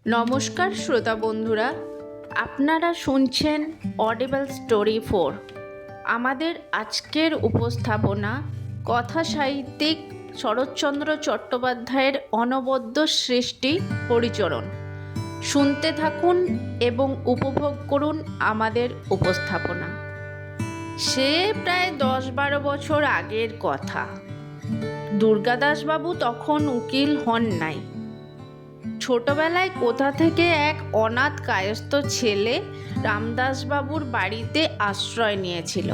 নমস্কার শ্রোতা বন্ধুরা, আপনারা শুনছেন অডিবল স্টোরি 4। আমাদের আজকের উপস্থাপনা কথা সাহিত্যিক শরৎচন্দ্র চট্টোপাধ্যায়ের অনবদ্য সৃষ্টি হরিচরণ। শুনতে থাকুন এবং উপভোগ করুন আমাদের উপস্থাপনা। সে প্রায় 10-12 বছর আগের কথা। দুর্গাদাসবাবু তখন উকিল হন নাই। ছোটবেলায় কোথা থেকে এক অনাথ কায়স্থ ছেলে রামদাসবাবুর বাড়িতে আশ্রয় নিয়েছিল।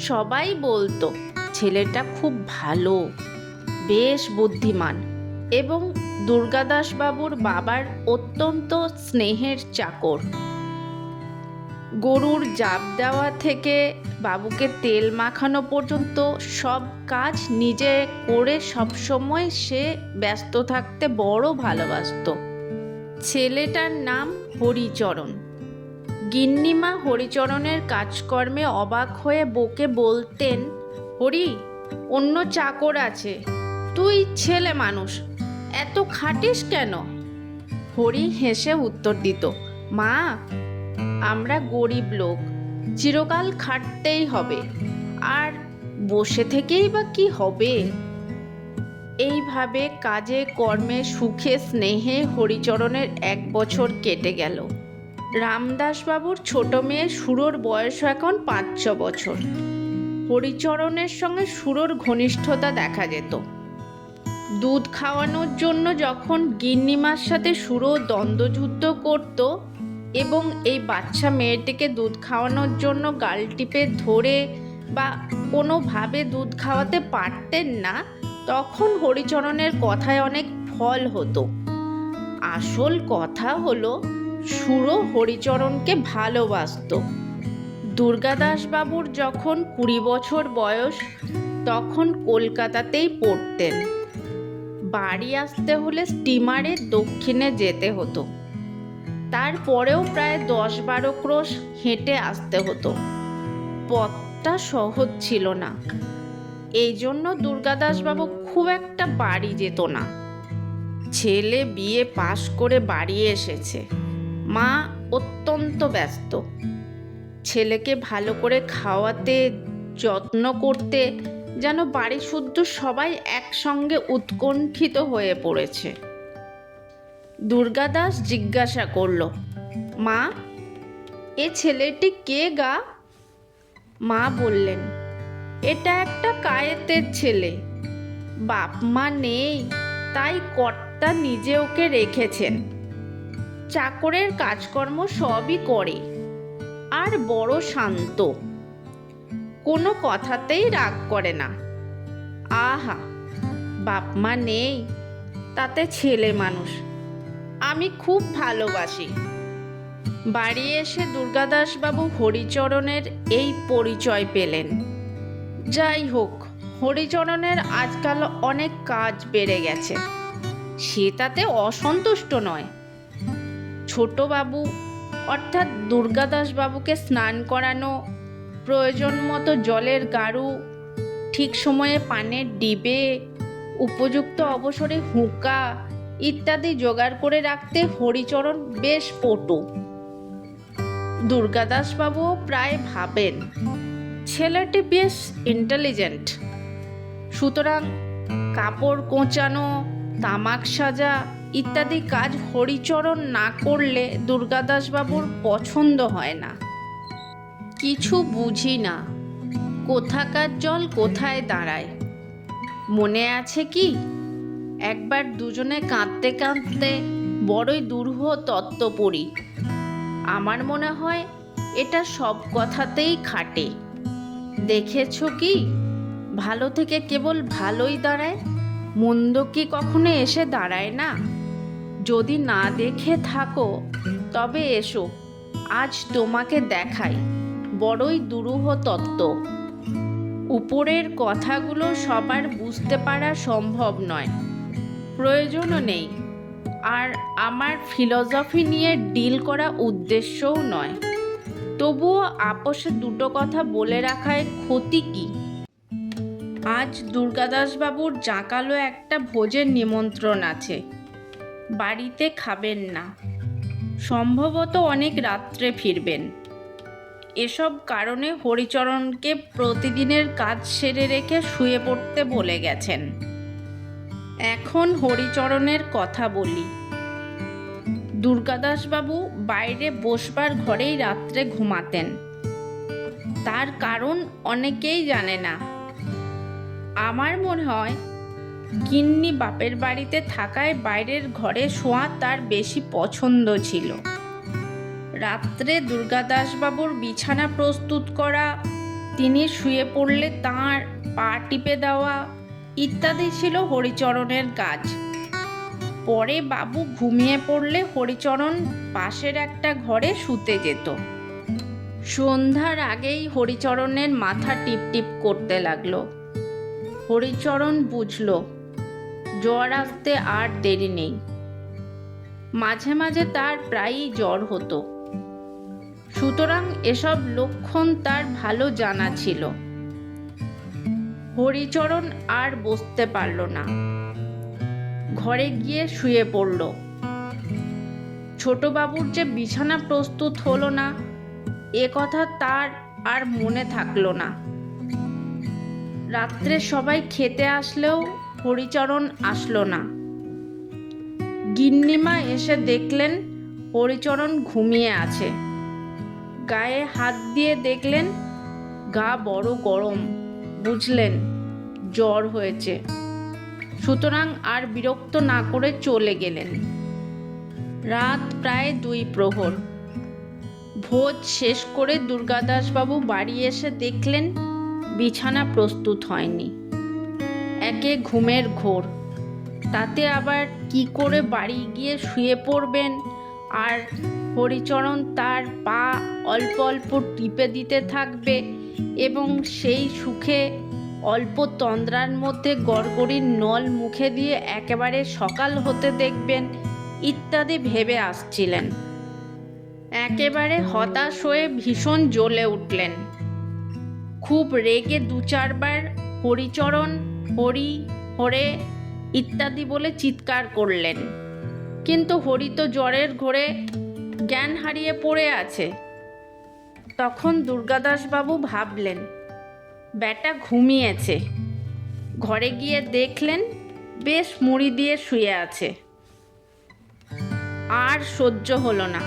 সবাই বলতো ছেলেটা খুব ভালো, বেশ বুদ্ধিমান এবং দুর্গাদাসবাবুর বাবার অত্যন্ত স্নেহের চাকর। গরুর জাপ দেওয়া থেকে বাবুকে তেল মাখানো পর্যন্ত সব কাজ নিজে করে সবসময় সে ব্যস্ত থাকতে বড় ভালোবাসতো। ছেলেটার নাম হরিচরণ। গিন্নিমা হরিচরণের কাজকর্মে অবাক হয়ে বউকে বলতেন, হরি, অন্য চাকর আছে, তুই ছেলে মানুষ, এত খাটিস কেন? হরি হেসে উত্তর দিত, মা, আমরা গরিব লোক, চিরকাল খাটতেই হবে, আর বসে থেকেই বা কি হবে? এইভাবে কাজে কর্মে সুখে স্নেহে হরিচরণের 1 বছর কেটে গেল। রামদাসবাবুর ছোট মেয়ে সুরোর বয়স এখন 5-6 বছর। হরিচরণের সঙ্গে সুরোর ঘনিষ্ঠতা দেখা যেত। দুধ খাওয়ানোর জন্য যখন গিন্নিমার সাথে সুরো দ্বন্দ্বযুদ্ধ করত এবং এই বাচ্চা মেয়েটিকে দুধ খাওয়ানোর জন্য গাল টিপে ধরে বা কোনোভাবে দুধ খাওয়াতে পারতেন না, তখন হরিচরণের কথায় অনেক ফল হতো। আসল কথা হলো, সুরো হরিচরণকে ভালোবাসত। দুর্গাদাসবাবুর যখন 20 বছর বয়স, তখন কলকাতাতেই পড়তেন। বাড়ি আসতে হলে স্টিমারে দক্ষিণে যেতে হতো। তারপরেও প্রায় 10-12 ক্রোশ হেঁটে আসতে হতো। পথটা সহজ ছিল না, এই জন্য দুর্গাদাসবাবু খুব একটা বাড়ি যেত না। ছেলে বিয়ে পাশ করে বাড়ি এসেছে, মা অত্যন্ত ব্যস্ত। ছেলেকে ভালো করে খাওয়াতে, যত্ন করতে যেন বাড়ি শুদ্ধ সবাই একসঙ্গে উৎকণ্ঠিত হয়ে পড়েছে। দুর্গাদাস জিজ্ঞাসা করল, মা, এ ছেলেটি কে গা? মা বললেন, এটা একটা কায়েতের ছেলে, বাপ মা নেই, তাই কর্তা নিজে ওকে রেখেছেন। চাকরের কাজকর্ম সবই করে, আর বড় শান্ত, কোনো কথাতেই রাগ করে না। আহা, বাপ মা নেই, তাতে ছেলে মানুষ, আমি খুব ভালোবাসি। বাড়ি এসে দুর্গাদাসবাবু হরিচরণের এই পরিচয় পেলেন। যাই হোক, হরিচরণের আজকাল অনেক কাজ বেড়ে গেছে, সে তাতে অসন্তুষ্ট নয়। ছোটবাবু অর্থাৎ দুর্গাদাসবাবুকে স্নান করানো, প্রয়োজন মতো জলের গাড়ু, ঠিক সময়ে পানের ডিবে, উপযুক্ত অবসরে হুঁকা ইত্যাদি জোগাড় করে রাখতে হরিচরণ বেশ পটু। দুর্গাদাসবাবুও প্রায় ভাবেন ছেলেটি বেশ ইন্টেলিজেন্ট, সুতরাং কাপড় কোঁচানো, তামাক সাজা ইত্যাদি কাজ হরিচরণ না করলে দুর্গাদাসবাবুর পছন্দ হয় না। কিছু বুঝি না, কোথাকার জল কোথায় দাঁড়ায়। মনে আছে কি, একবার দুজনে কাঁদতে কাঁদতে বড়ই দুরূহ তত্ত্ব পড়ি। আমার মনে হয় এটা সব কথাতেই খাটে। দেখেছ কি, ভালো থেকে কেবল ভালোই দাঁড়ায়, মন্দ কি কখনো এসে দাঁড়ায় না? যদি না দেখে থাকো তবে এসো, আজ তোমাকে দেখাই বড়ই দুরূহ তত্ত্ব। উপরের কথাগুলো সবার বুঝতে পারা সম্ভব নয়, প্রয়োজনও নেই, আর আমার ফিলসফি নিয়ে ডিল করা উদ্দেশ্যও নয়। তবুও আপোষে দুটো কথা বলে রাখায় ক্ষতি কি? আজ দুর্গাদাসবাবুর জাঁকালো একটা ভোজের নিমন্ত্রণ আছে। বাড়িতে খাবেন না, সম্ভবত অনেক রাত্রে ফিরবেন। এসব কারণে হরিচরণকে প্রতিদিনের কাজ সেরে রেখে শুয়ে পড়তে বলে গেছেন। এখন হরিচরণের কথা বলি। দুর্গাদাসবাবু বাইরে বসবার ঘরেই রাত্রে ঘুমাতেন। তার কারণ অনেকেই জানে না। আমার মনে হয় গিন্নি বাপের বাড়িতে থাকায় বাইরের ঘরে শোয়া তার বেশি পছন্দ ছিল। রাত্রে দুর্গাদাসবাবুর বিছানা প্রস্তুত করা, তিনি শুয়ে পড়লে তাঁর পা টিপে দেওয়া ইত্যাদি ছিল হরিচরণের কাজ। পরে বাবু ঘুমিয়ে পড়লে হরিচরণ পাশের একটা ঘরে শুতে যেত। সন্ধ্যার আগেই হরিচরণের মাথা টিপটিপ করতে লাগলো। হরিচরণ বুঝল জ্বর আসতে আর দেরি নেই। মাঝে মাঝে তার প্রায়ই জ্বর হতো, সুতরাং এসব লক্ষণ তার ভালো জানা ছিল। হরিচরণ আর বসতে পারল না, ঘরে গিয়ে শুয়ে পড়ল। ছোটবাবুর যে বিছানা প্রস্তুত হলো না, এ কথা তার আর মনে থাকলো না। রাত্রে সবাই খেতে আসলেও হরিচরণ আসলো না। গিন্নিমা এসে দেখলেন হরিচরণ ঘুমিয়ে আছে। গায়ে হাত দিয়ে দেখলেন গা বড় গরম, বুঝলেন জ্বর হয়েছে। সুতরাং আর বিরক্ত না করে চলে গেলেন। রাত প্রায় 2 প্রহর। ভোজ শেষ করে দুর্গাদাসবাবু বাড়ি এসে দেখলেন বিছানা প্রস্তুত হয়নি। একে ঘুমের ঘোর, তাতে আবার কি করে বাড়ি গিয়ে শুয়ে পড়বেন, আর হরিচরণ তার পা অল্প অল্প টিপে দিতে থাকবে এবং সেই সুখে অল্প তন্দ্রার মধ্যে গড়গড়ির নল মুখে দিয়ে একেবারে সকাল হতে দেখবেন ইত্যাদি ভেবে আসছিলেন। একেবারে হতাশ হয়ে ভীষণ জ্বলে উঠলেন। খুব রেগে 2-4 বার হরিচরণ, হরি, হরে ইত্যাদি বলে চিৎকার করলেন। কিন্তু হরি তো জ্বরের ঘোরে জ্ঞান হারিয়ে পড়ে আছে। তখন দুর্গাদাসবাবু ভাবলেন ব্যাটা ঘুমিয়েছে। ঘরে গিয়ে দেখলেন বেশ মুড়ি দিয়ে শুয়ে আছে। আর সহ্য হলো না।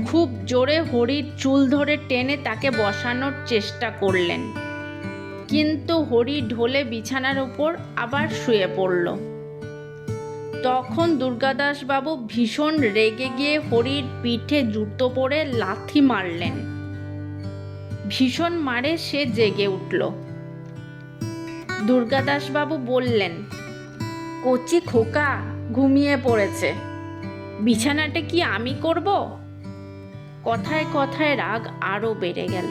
খুব জোরে হরির চুল ধরে টেনে তাকে বসানোর চেষ্টা করলেন, কিন্তু হরি ঢলে বিছানার উপর আবার শুয়ে পড়ল। তখন দুর্গাদাসবাবু ভীষণ রেগে গিয়ে হরির পিঠে জুতো পরে লাথি মারলেন। ভীষণ মারে সে জেগে উঠল। দুর্গাদাসবাবু বললেন, কচি খোকা ঘুমিয়ে পড়েছে, বিছানাটা কি আমি করব? কথায় কথায় রাগ আরো বেড়ে গেল।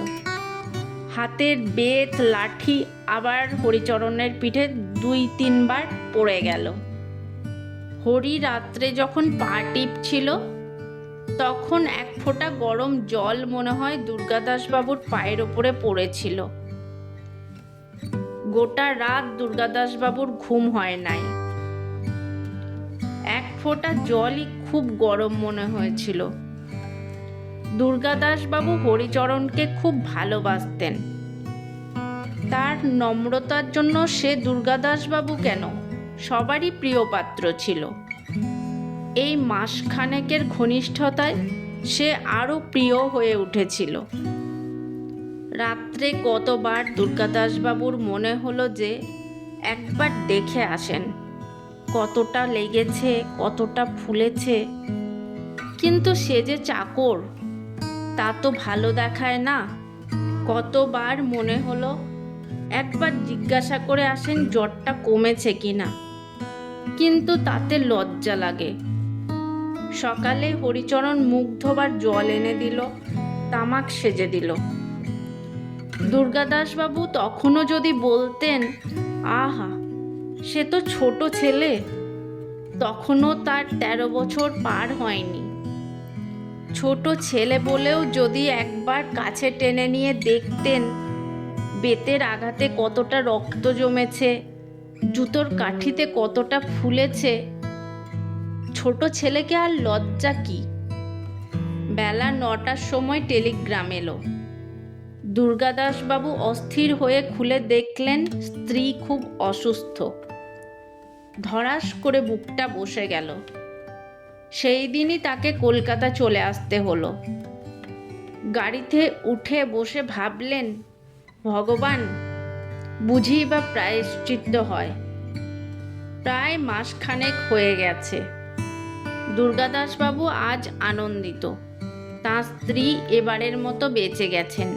হাতের বেত লাঠি আবার হরিচরণের পিঠে 2-3 বার পড়ে গেল। হরি রাত্রে যখন পা টিপছিল তখন 1 ফোঁটা গরম জল মনে হয় দুর্গাদাসবাবুর পায়ের ওপরে পড়েছিল। গোটা রাত দুর্গাদাসবাবুর ঘুম হয় নাই। 1 ফোঁটা জলই খুব গরম মনে হয়েছিল। দুর্গাদাসবাবু হরিচরণকে খুব ভালোবাসতেন। তার নম্রতার জন্য সে দুর্গাদাসবাবু কেন, সবারই প্রিয় পাত্র ছিল। এই মাসখানেকের ঘনিষ্ঠতায় সে আরও প্রিয় হয়ে উঠেছিল। রাত্রে কতবার দুর্গাদাসবাবুর মনে হলো যে একবার দেখে আসেন, কতটা লেগেছে, কতটা ফুলেছে। কিন্তু সে যে চাকর, তা তো ভালো দেখায় না। কতবার মনে হলো একবার জিজ্ঞাসা করে আসেন জ্বরটা কমেছে কিনা, কিন্তু তাতে লজ্জা লাগে। সকালে হরিচরণ মুখ ধোবার জল এনে দিল, তামাক সেজে দিল। দুর্গাদাসবাবু তখনও যদি বলতেন, আহা সে তো ছোট ছেলে, তখনও তার 13 বছর পার হয়নি। ছোট ছেলে বলেও যদি একবার কাছে টেনে নিয়ে দেখতেন বেতের আঘাতে কতটা রক্ত জমেছে, জুতোর কাঠিতে কতটা ফুলেছে, ছোট ছেলেকে আর লজ্জা কি? বেলা 9টার সময় টেলিগ্রাম এলো। দুর্গাদাসবাবু অস্থির হয়ে খুলে দেখলেন স্ত্রী খুব অসুস্থ। ধড়াস করে বুকটা বসে গেল। সেই দিনই তাকে কলকাতা চলে আসতে হলো। গাড়িতে উঠে বসে ভাবলেন, ভগবান, বুঝি বা প্রায়শ্চিত্ত হয়। প্রায় মাসখানেক হয়ে গেছে। দুর্গাদাসবাবু আজ আনন্দিত, তাঁর স্ত্রী এবারের মতো বেঁচে গেছেন।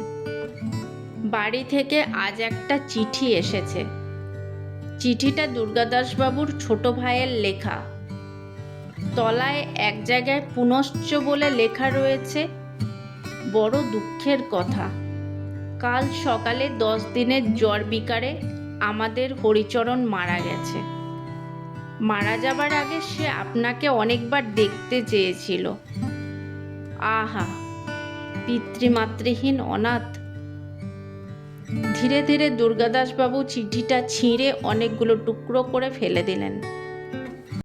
বাড়ি থেকে আজ একটা চিঠি এসেছে। চিঠিটা দুর্গাদাসবাবুর ছোট ভাইয়ের লেখা। তলায় এক জায়গায় পুনশ্চ বলে লেখা রয়েছে, বড় দুঃখের কথা, কাল সকালে 10 দিনের জ্বর বিকারে আমাদের হরিচরণ মারা গেছে। মারা যাবার আগে সে আপনাকে অনেকবার দেখতে চেয়েছিল। আহা, পিতৃমাতৃহীন অনাথ। ধীরে ধীরে দুর্গাদাসবাবু চিঠিটা ছিঁড়ে অনেকগুলো টুকরো করে ফেলে দিলেন।